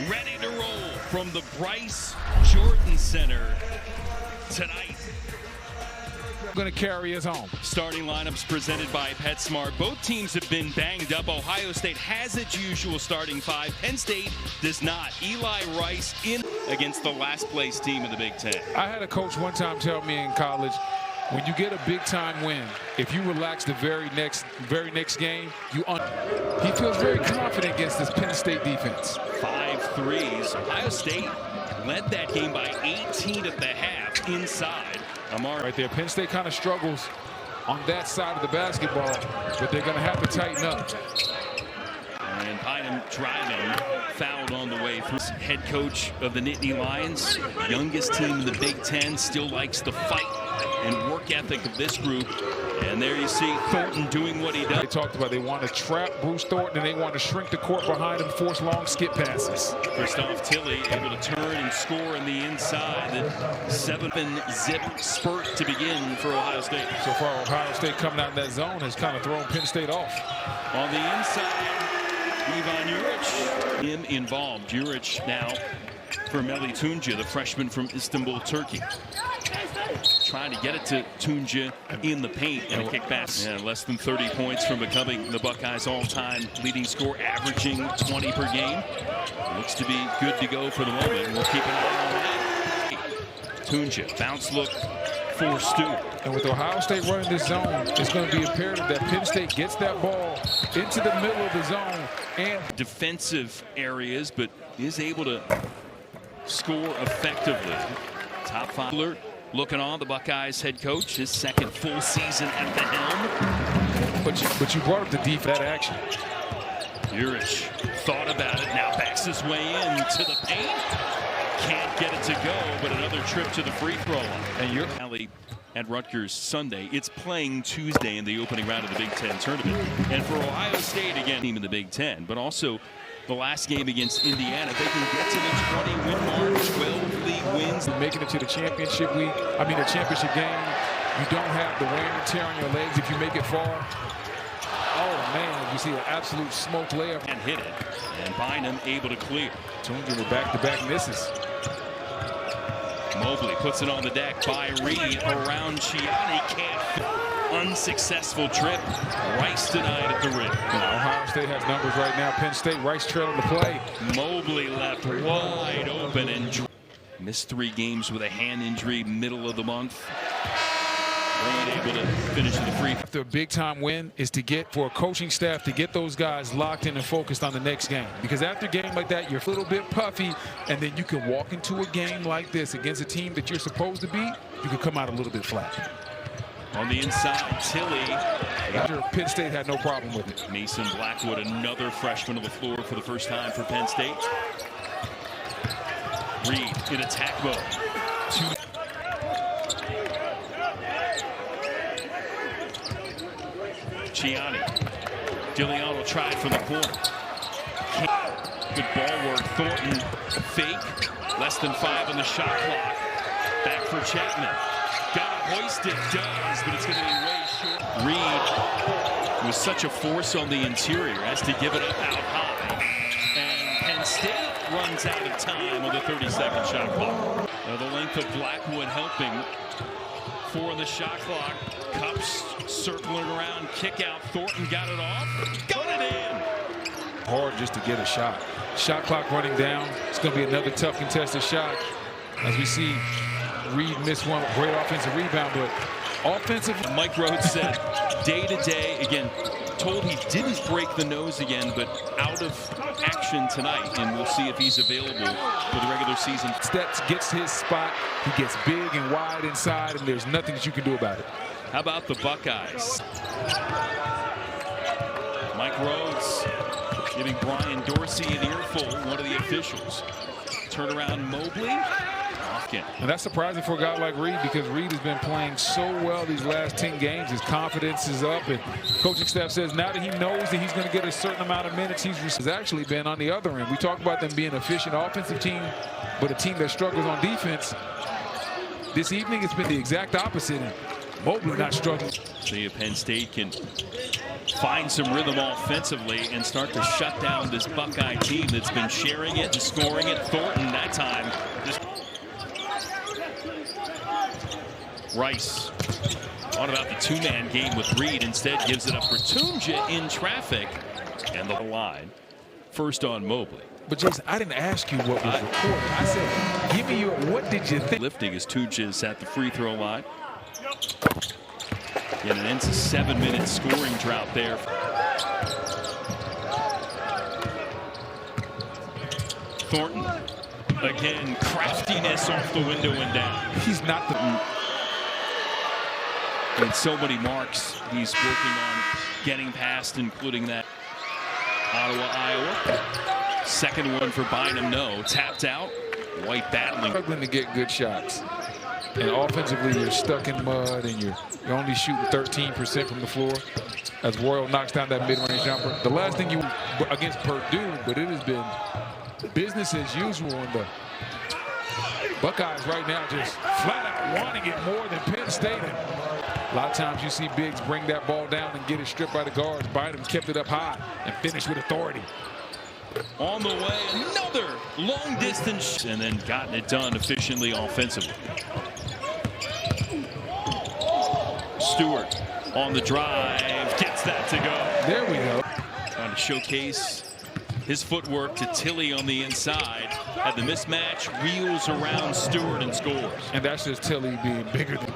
ready to roll from the Bryce Jordan Center tonight. Going to carry us home. Starting lineups presented by PetSmart. Both teams have been banged up. Ohio State has its usual starting five. Penn State does not. Eli Rice in against the last place team in the Big Ten. I had a coach one time tell me in college, when you get a big time win, if you relax the very next game, he feels very confident against this Penn State defense. 5 threes. Ohio State led that game by 18 at the half inside. Amar right there. Penn State kind of struggles on that side of the basketball, but they're going to have to tighten up. And Bynum driving, fouled on the way through. Head coach of the Nittany Lions, youngest team in the Big Ten, still likes the fight and work ethic of this group. And there you see Thornton doing what he does. They talked about they want to trap Bruce Thornton and they want to shrink the court behind him, force long skip passes. Christoph Tilley able to turn and score in the inside. The 7-zip spurt to begin for Ohio State. So far, Ohio State coming out in that zone has kind of thrown Penn State off. On the inside, Ivan Juric, him involved. Juric now for Melih Tunca, the freshman from Istanbul, Turkey. Trying to get it to Tunca in the paint and a kickback. Yeah, less than 30 points from becoming the Buckeyes' all-time leading scorer, averaging 20 per game. Looks to be good to go for the moment. We'll keep an eye on that. Tunca, bounce look for Stewart. And with Ohio State running this zone, it's going to be imperative that Penn State gets that ball into the middle of the zone and defensive areas, but is able to score effectively. Top 5. Looking on, the Buckeyes head coach, his second full season at the helm. But you brought up the deep that action. Juric thought about it, now backs his way into the paint. Can't get it to go, but another trip to the free throw line. And you're at Rutgers Sunday. It's playing Tuesday in the opening round of the Big Ten tournament. And for Ohio State, again, team in the Big Ten, but also the last game against Indiana, they can get to the 20-win mark, 12 league wins. Making it to the championship week, the championship game, you don't have the wear and tear on your legs if you make it far. Oh, man, you see an absolute smoke layup. And hit it, and Bynum able to clear. Tunca with back-to-back misses. Mobley puts it on the deck by Reed around Chiani. Can't. Unsuccessful trip. Rice denied at the rim. Ohio State has numbers right now. Penn State, Rice trailing the play. Mobley left wide open and missed 3 games with a hand injury middle of the month. Reed able to finish the free. After a big-time win is to get, for a coaching staff, to get those guys locked in and focused on the next game. Because after a game like that, you're a little bit puffy, and then you can walk into a game like this against a team that you're supposed to beat, you can come out a little bit flat. On the inside, Tilley. Penn State had no problem with it. Mason Blackwood, another freshman on the floor for the first time for Penn State. Reed in attack mode. Chiani. Giuliano tried from the corner. Good ball work. Thornton fake. Less than 5 on the shot clock. Back for Chapman. Got to hoist it, does, but it's going to be way short. Reed was such a force on the interior as to give it up out high. And Penn State runs out of time on the 30-second shot clock. The length of Blackwood helping. 4 on the shot clock. Cups circling around, kick out. Thornton got it off. Got it in. Hard just to get a shot. Shot clock running down. It's going to be another tough contested shot. As we see Reed missed one great offensive rebound, but offensive. Mike Rhodes said day to day, again, told he didn't break the nose again, but out of action tonight, and we'll see if he's available for the regular season. Steps, gets his spot, he gets big and wide inside, and there's nothing that you can do about it. How about the Buckeyes? Mike Rhodes giving Brian Dorsey an earful, one of the officials. Turnaround Mobley. And that's surprising for a guy like Reed, because Reed has been playing so well these last 10 games. His confidence is up, and coaching staff says now that he knows that he's going to get a certain amount of minutes, he's actually been on the other end. We talk about them being an efficient offensive team, but a team that struggles on defense. This evening, it's been the exact opposite. And Mobley not struggling. See if Penn State can find some rhythm offensively and start to shut down this Buckeye team that's been sharing it and scoring it. Thornton that time. Rice on about the two-man game with Reed. Instead gives it up for Tunja in traffic. And the line. First on Mobley. But Jason, I didn't ask you what was recorded. I said, give me your, what did you think? Lifting as Tunja is at the free throw line. And it ends a 7-minute scoring drought there. Thornton, again, craftiness off the window and down. He's not the... And so many marks he's working on getting past, including that Ottawa, Iowa. Second one for Bynum, no. Tapped out. White battling. Struggling to get good shots. And offensively, you're stuck in mud, and you're only shooting 13% from the floor as Royal knocks down that mid-range jumper. The last thing you against Purdue, but it has been business as usual in the Buckeyes right now, just flat out wanting it more than Penn State. A lot of times you see bigs bring that ball down and get it stripped by the guards. Bynum kept it up high and finished with authority. On the way, another long distance, and then gotten it done efficiently offensively. Stewart on the drive, gets that to go. There we go. Trying to showcase his footwork to Tilly on the inside. Had the mismatch, wheels around Stewart and scores. And that's just Tilly being bigger than...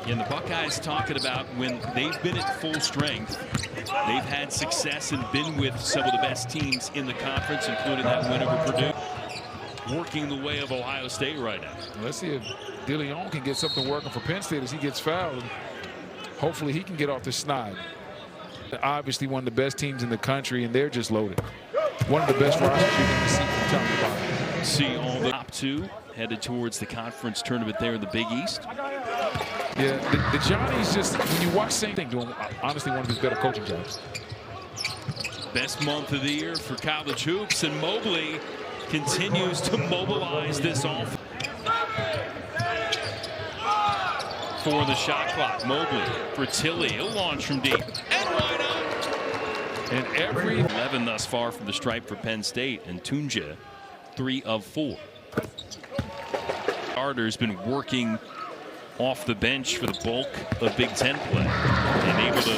And the Buckeyes talking about when they've been at full strength, they've had success and been with some of the best teams in the conference, including that win over Purdue. Working the way of Ohio State right now. Let's see if DeLeon can get something working for Penn State as he gets fouled. Hopefully he can get off the snide. Obviously one of the best teams in the country, and they're just loaded. One of the best rosters you're going to see from top to bottom. See all the top two headed towards the conference tournament there in the Big East. Yeah, the Johnny's just, when you watch same thing, doing honestly one of his better coaching jobs. Best month of the year for college hoops, and Mobley continues to mobilize this offense. For the shot clock, Mobley for Tilly. He'll launch from deep and wide out. And every 11 thus far from the stripe for Penn State, and Tunja 3 of 4. Carter's been working off the bench for the bulk of Big Ten play and able to.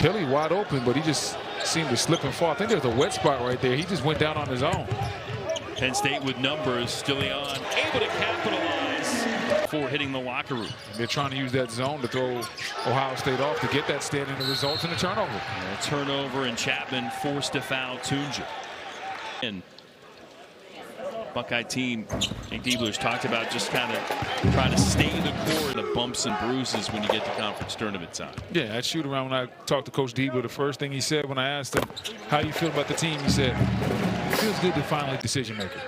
Tilly wide open, but he just seemed to slip and fall. I think there's a wet spot right there. He just went down on his own. Penn State with numbers, Stilion able to capitalize before hitting the locker room. They're trying to use that zone to throw Ohio State off to get that stand, and the results in a turnover. A turnover, and Chapman forced to foul Tunja. And Buckeye team, Nick Diebler's talked about just kind of trying to stay the core of the bumps and bruises when you get to conference tournament time. Yeah, at shoot around, when I talked to Coach Diebler, the first thing he said when I asked him, how do you feel about the team? He said, it feels good to finally decision maker.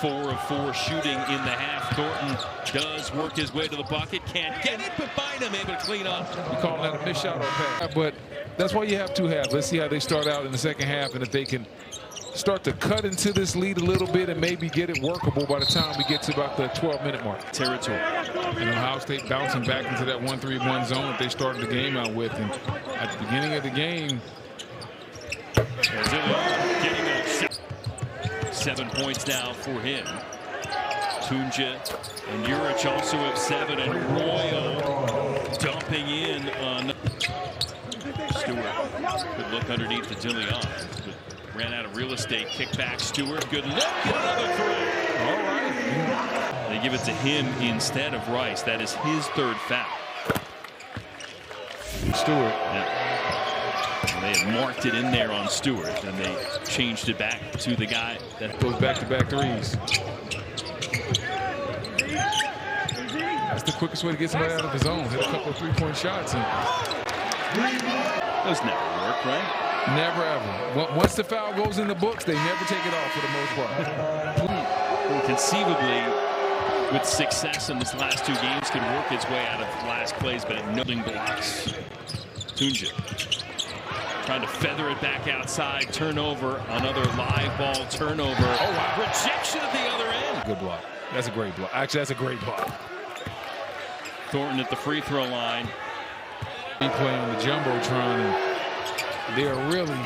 4 of 4 shooting in the half. Thornton does work his way to the bucket. Can't get it, but Bynum able to clean up. You call that a missed shot or a pass. But that's why you have 2 halves. Let's see how they start out in the second half, and if they can start to cut into this lead a little bit and maybe get it workable by the time we get to about the 12-minute mark. Territory. And Ohio State bouncing back into that 1-3-1 zone that they started the game out with. And at the beginning of the game, getting a shot. 7 points now for him. Tunja and Urich also have 7, and Royal dumping in on Stewart. Good look underneath the DeLeon. Ran out of real estate. Kick back. Stewart. Good look. Another 3. All right. They give it to him instead of Rice. That is his 3rd foul. Stewart. Yeah. And they had marked it in there on Stewart, and they changed it back to the guy that goes back-to-back threes. That's the quickest way to get somebody out of the zone. Hit a couple of 3-point shots. And those never work, right? Never ever. Once the foul goes in the books, they never take it off for the most part. Conceivably, with success in this last 2 games, can work its way out of last place, but it nothing blocks. Tunja trying to feather it back outside. Turnover. Another live ball turnover. Oh, wow. Rejection at the other end. Good block. That's a great block. Actually, that's a great block. Thornton at the free throw line. He playing on the Jumbotron, and They are really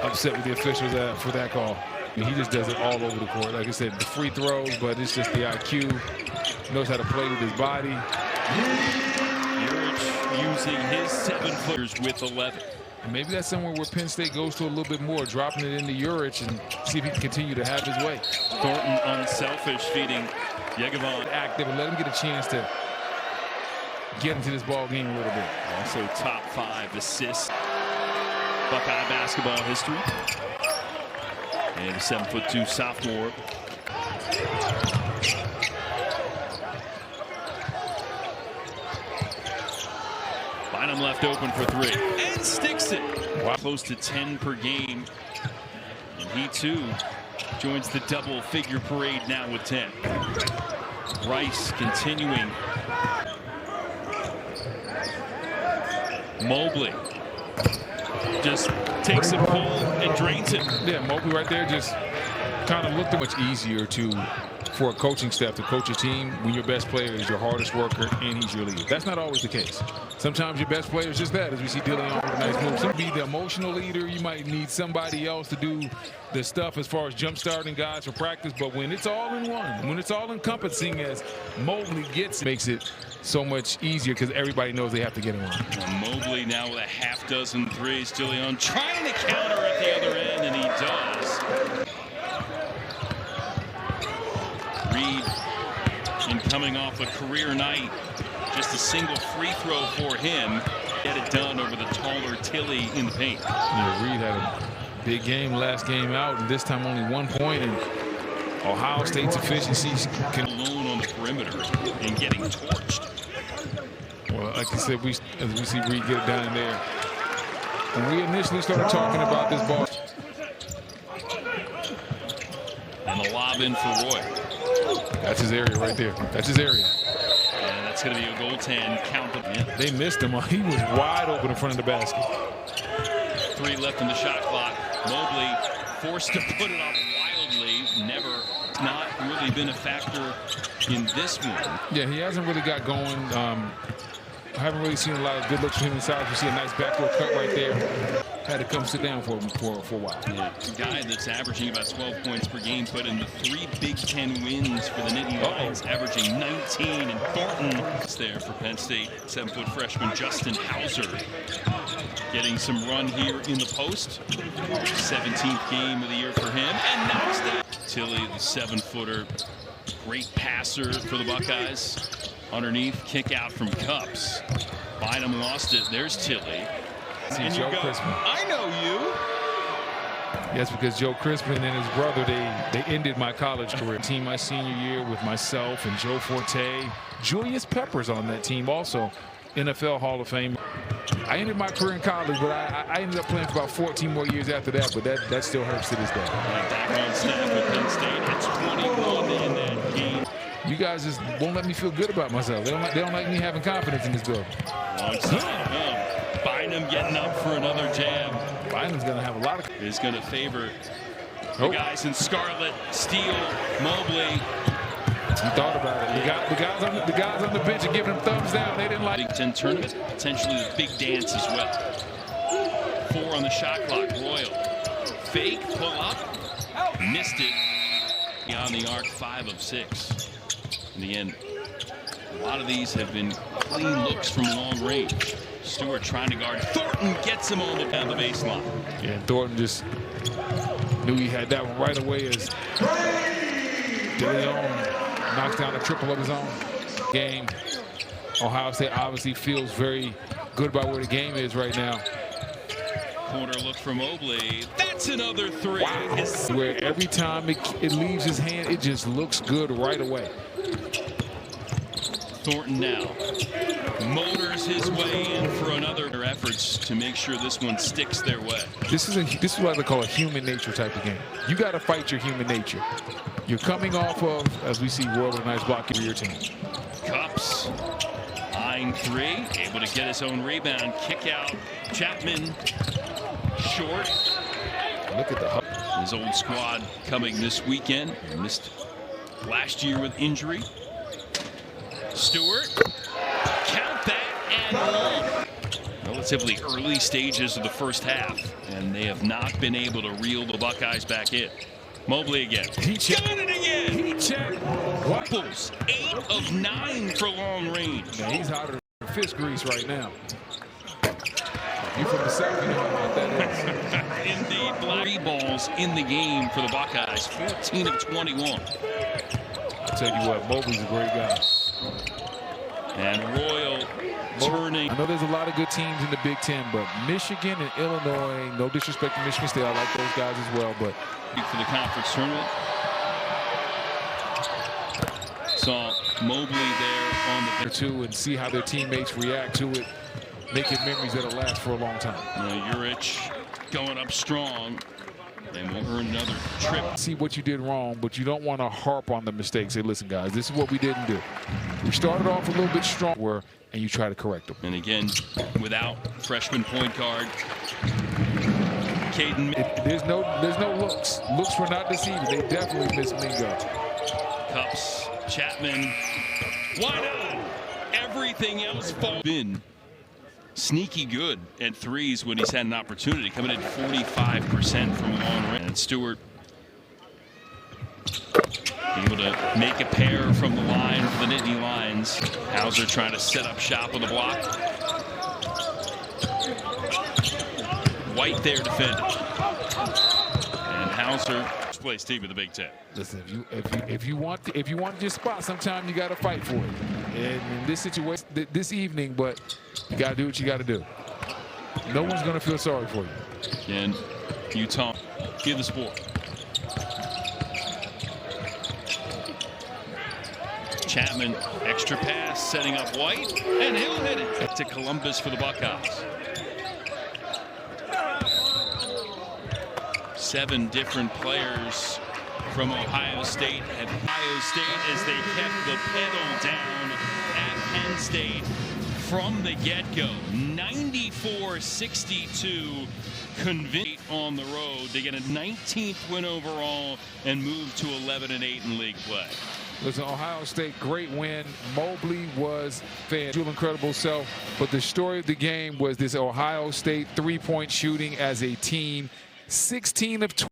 upset with the officials for that call. I mean, he just does it all over the court. Like I said, the free throws, but it's just the IQ. Knows how to play with his body. Urich using his 7-footers with 11. And maybe that's somewhere where Penn State goes to a little bit more, dropping it into Urich and see if he can continue to have his way. Thornton unselfish, feeding Yegevon. Active and let him get a chance to get into this ball game a little bit. Also top 5 assists. Buckeye basketball history. And a 7'2" sophomore. Bynum left open for 3 and sticks it. Wow. Close to 10 per game. And he too joins the double-figure parade now with 10. Rice continuing. Mobley just takes a pull and drains it. Yeah, Mobley right there just kind of looked much easier for a coaching staff to coach a team when your best player is your hardest worker and he's your leader. That's not always the case. Sometimes your best player is just that, as we see Dillion with a nice move. Some be the emotional leader. You might need somebody else to do the stuff as far as jump starting guys for practice. But when it's all in one, when it's all encompassing as Mobley gets, it makes it so much easier because everybody knows they have to get him on. Mobley now with a half dozen threes. Dillion trying to counter at the other end, and he does. Reed, and coming off a career night, just a single free throw for him. Get it done over the taller Tilly in the paint. Yeah, Reed had a big game last game out, and this time only 1 point. And Ohio State's efficiency can alone on the perimeter and getting torched. Well, like I said, as we see Reed get it down in there. When we initially started talking about this ball. And the lob in for Roy. That's his area right there. That's his area. And that's going to be a goaltend count. Yeah. They missed him. He was wide open in front of the basket. 3 left in the shot clock. Mobley forced to put it off wildly. Never, not really been a factor in this one. Yeah, he hasn't really got going. I haven't really seen a lot of good looks from him inside. You see a nice backdoor cut right there. Had to come sit down for a while. Yeah, a guy that's averaging about 12 points per game, put in the 3 Big Ten wins for the Nittany Lions, averaging 19. And Thornton is there for Penn State. 7-foot freshman Justin Hauser getting some run here in the post. 17th game of the year for him, and knocks down Tilly, the 7-footer. Great passer for the Buckeyes. Underneath, kick out from Cups. Bynum lost it. There's Tilly. And Joe Crispin. I know you. Yes, because Joe Crispin and his brother, they ended my college career. Team my senior year with myself and Joe Forte. Julius Peppers on that team also. NFL Hall of Fame. I ended my career in college, but I ended up playing for about 14 more years after that, but that still hurts to this day. Back on staff with Penn State at 21 in that game. You guys just won't let me feel good about myself. They don't like me having confidence in this building. Bynum getting up for another jam. Bynum's going to have a lot of... Is going to favor the guys in scarlet. Steele, Mobley. He thought about it. The guys on the bench are giving him thumbs down. They didn't like... Big Ten tournament, potentially the big dance as well. 4 on the shot clock. Royal. Fake, pull up. Missed it. On the arc, 5 of 6. In the end, a lot of these have been clean looks from long range. Stewart trying to guard. Thornton gets him on down the baseline. Yeah, and Thornton just knew he had that one right away as Dillion knocks down a triple of his own. Game. Ohio State obviously feels very good about where the game is right now. Corner look from Mobley. That's another 3. Wow. Where every time it leaves his hand, it just looks good right away. Thornton now motors his way in for another efforts to make sure this one sticks their way. This is what I call a human nature type of game. You got to fight your human nature. You're coming off of, as we see, Royal with a nice block for your team. Cups, line 3, able to get his own rebound. Kick out, Chapman, short. Look at the his old squad coming this weekend. Missed last year with injury. Stewart, count that and one. Well, let's relatively early stages of the first half, and they have not been able to reel the Buckeyes back in. Mobley again. He got it again. He checked. Wapples, 8 of 9 for long range. Man, he's hotter than fish grease right now. You from the South, you know what that is. Indeed, black 3 balls in the game for the Buckeyes, 14 of 21. I'll tell you what, Mobley's a great guy. And Royal turning. I know there's a lot of good teams in the Big Ten, but Michigan and Illinois, no disrespect to Michigan State, I like those guys as well, but for the conference tournament. Saw Mobley there on the two and see how their teammates react to it, making memories that'll last for a long time. Urich going up strong. And we'll earn another trip. See what you did wrong, but you don't want to harp on the mistakes. Say, listen, guys, this is what we didn't do. We started off a little bit stronger, and you try to correct them. And again, without freshman point guard, Caden. There's no looks. Looks were not deceiving. They definitely missed Mingo. Cups, Chapman. Why not? Everything else falls in. Sneaky good at threes when he's had an opportunity, coming in 45% from long range. And Stewart able to make a pair from the line for the Nittany Lions. Hauser trying to set up shop on the block. White there defending. And Hauser, first place team of the Big Ten. Listen, if you want your spot, sometimes you got to fight for it. And in this situation, this evening, but you got to do what you got to do. No one's going to feel sorry for you. And Utah, give the sport. Chapman, extra pass, setting up White, and he'll hit it. To Columbus for the Buckeyes. 7 different players from Ohio State at Ohio State as they kept the pedal down at Penn State from the get-go. 94-62 convinced on the road to get a 19th win overall and move to 11-8 in league play. Listen, Ohio State, great win. Mobley was incredible self, but the story of the game was this Ohio State three-point shooting as a team. 16 of 20.